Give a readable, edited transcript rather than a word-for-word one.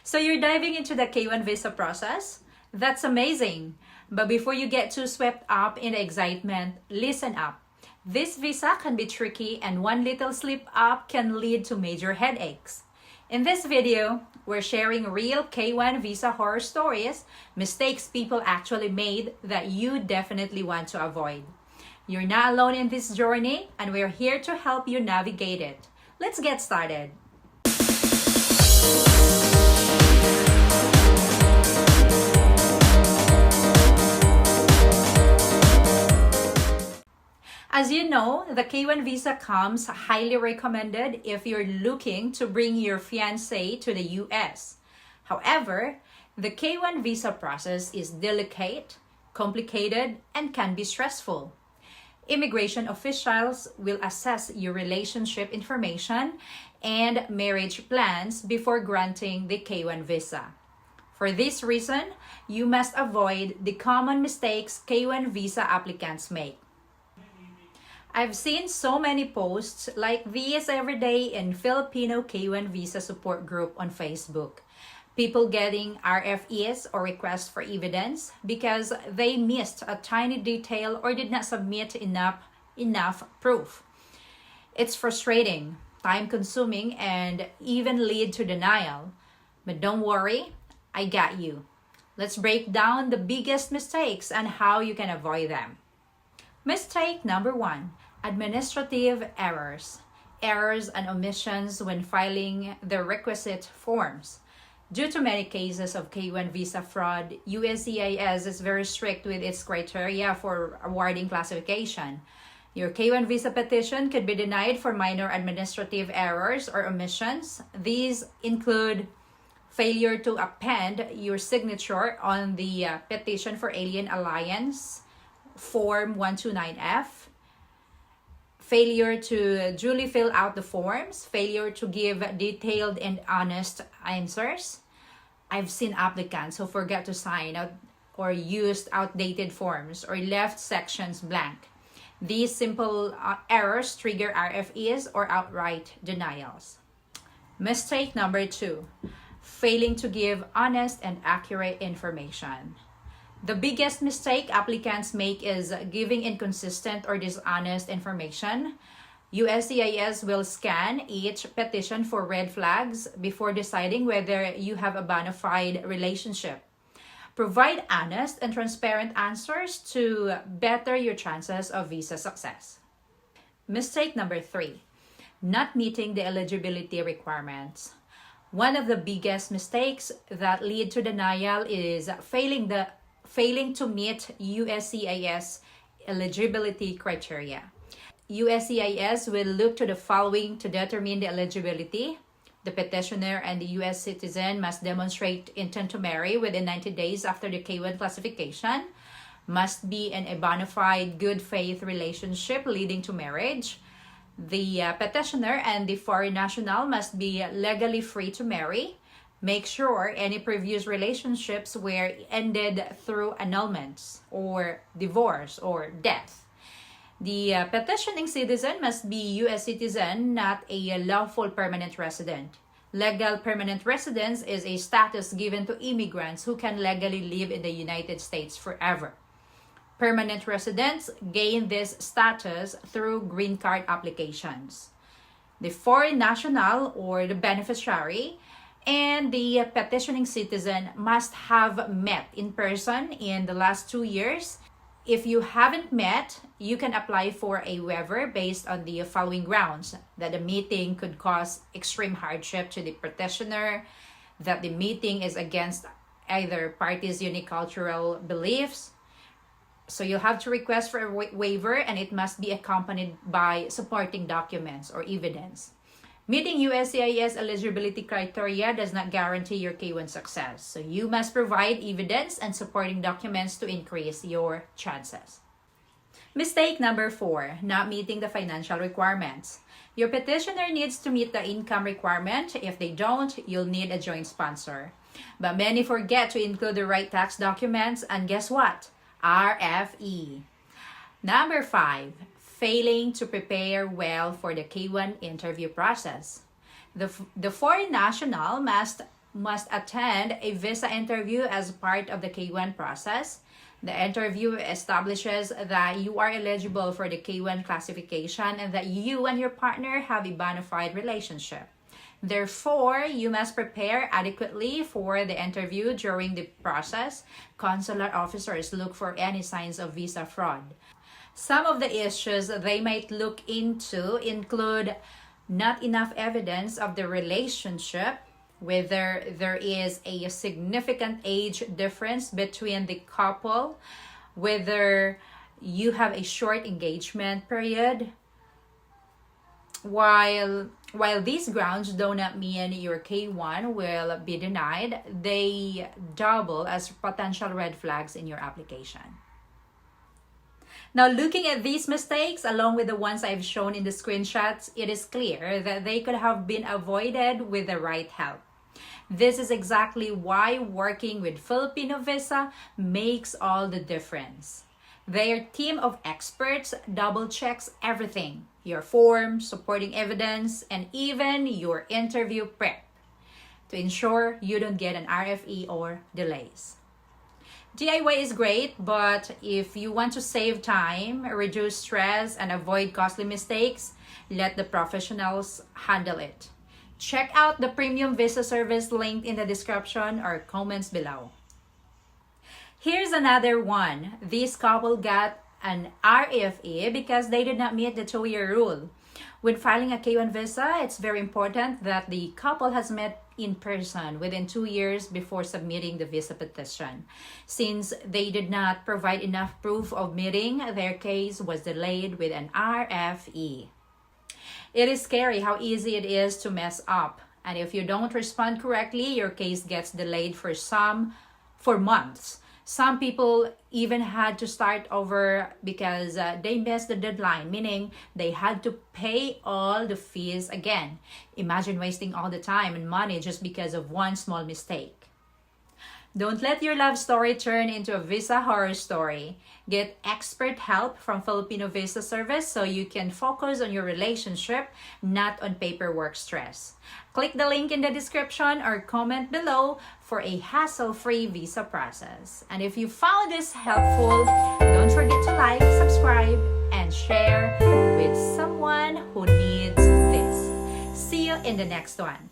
So you're diving into the K1 visa process? That's amazing. But before you get too swept up in the excitement, listen up. This visa can be tricky and one little slip up can lead to major headaches. In this video, we're sharing real K1 visa horror stories, mistakes people actually made that you definitely want to avoid. You're not alone in this journey, and we're here to help you navigate it. Let's get started. As you know, the K1 visa comes highly recommended if you're looking to bring your fiancé to the US. However, the K1 visa process is delicate, complicated, and can be stressful. Immigration officials will assess your relationship information and marriage plans before granting the K1 visa. For this reason, you must avoid the common mistakes K1 visa applicants make. I've seen so many posts like these every day in Filipino K1 visa support group on Facebook. People getting RFEs or requests for evidence because they missed a tiny detail or did not submit enough proof. It's frustrating, time-consuming, and even lead to denial. But don't worry, I got you. Let's break down the biggest mistakes and how you can avoid them. Mistake number 1, administrative errors. Errors and omissions when filing the requisite forms. Due to many cases of K1 visa fraud, USCIS is very strict with its criteria for awarding classification. Your K1 visa petition could be denied for minor administrative errors or omissions. These include failure to append your signature on the petition for Alien Alliance, Form 129F, failure to duly fill out the forms, failure to give detailed and honest answers. I've seen applicants who forget to sign out or used outdated forms or left sections blank. These simple errors trigger RFEs or outright denials. Mistake number 2, failing to give honest and accurate information. The biggest mistake applicants make is giving inconsistent or dishonest information. USCIS will scan each petition for red flags before deciding whether you have a bona fide relationship. Provide honest and transparent answers to better your chances of visa success. Mistake number 3, not meeting the eligibility requirements. One of the biggest mistakes that lead to denial is failing to meet USCIS eligibility criteria. USCIS will look to the following to determine the eligibility. The petitioner and the US citizen must demonstrate intent to marry within 90 days after the K1 classification, must be in a bona fide good faith relationship leading to marriage. The petitioner and the foreign national must be legally free to marry. Make sure any previous relationships were ended through annulments or divorce or death. The petitioning citizen must be U.S. citizen, not a lawful permanent resident. Legal permanent residence is a status given to immigrants who can legally live in the United States forever. Permanent residents gain this status through green card applications. The foreign national or the beneficiary and the petitioning citizen must have met in person in the last 2 years. If you haven't met, you can apply for a waiver based on the following grounds: that the meeting could cause extreme hardship to the petitioner, that the meeting is against either party's unique cultural beliefs. So you'll have to request for a waiver, and it must be accompanied by supporting documents or evidence. Meeting USCIS eligibility criteria does not guarantee your K1 success, so you must provide evidence and supporting documents to increase your chances. Mistake number 4, not meeting the financial requirements. Your petitioner needs to meet the income requirement. If they don't, you'll need a joint sponsor. But many forget to include the right tax documents, and guess what? RFE. Number 5, failing to prepare well for the K1 interview process. The foreign national must must attend a visa interview as part of the K1 process. The interview establishes that you are eligible for the K1 classification and that you and your partner have a bona fide relationship. Therefore, you must prepare adequately for the interview. During the process, consular officers look for any signs of visa fraud. Some of the issues they might look into include not enough evidence of the relationship, whether there is a significant age difference between the couple, whether you have a short engagement period. While these grounds do not mean your K1 will be denied, they double as potential red flags in your application. Now, looking at these mistakes, along with the ones I've shown in the screenshots, it is clear that they could have been avoided with the right help. This is exactly why working with Filipino Visa makes all the difference. Their team of experts double checks everything: your form, supporting evidence, and even your interview prep, to ensure you don't get an RFE or delays. DIY is great, but if you want to save time, reduce stress, and avoid costly mistakes, let the professionals handle it. Check out the premium visa service linked in the description or comments below. Here's another one. This couple got an RFE because they did not meet the 2-year rule. When filing a K1 visa, it's very important that the couple has met in person within 2 years before submitting the visa petition. Since they did not provide enough proof of meeting, their case was delayed with an RFE. It is scary how easy it is to mess up, and if you don't respond correctly, your case gets delayed for months. Some people even had to start over because they missed the deadline, meaning they had to pay all the fees again. Imagine wasting all the time and money just because of one small mistake. Don't let your love story turn into a visa horror story. Get expert help from Filipino Visa Service so you can focus on your relationship, not on paperwork stress. Click the link in the description or comment below for a hassle-free visa process. And if you found this helpful, don't forget to like, subscribe, and share with someone who needs this. See you in the next one.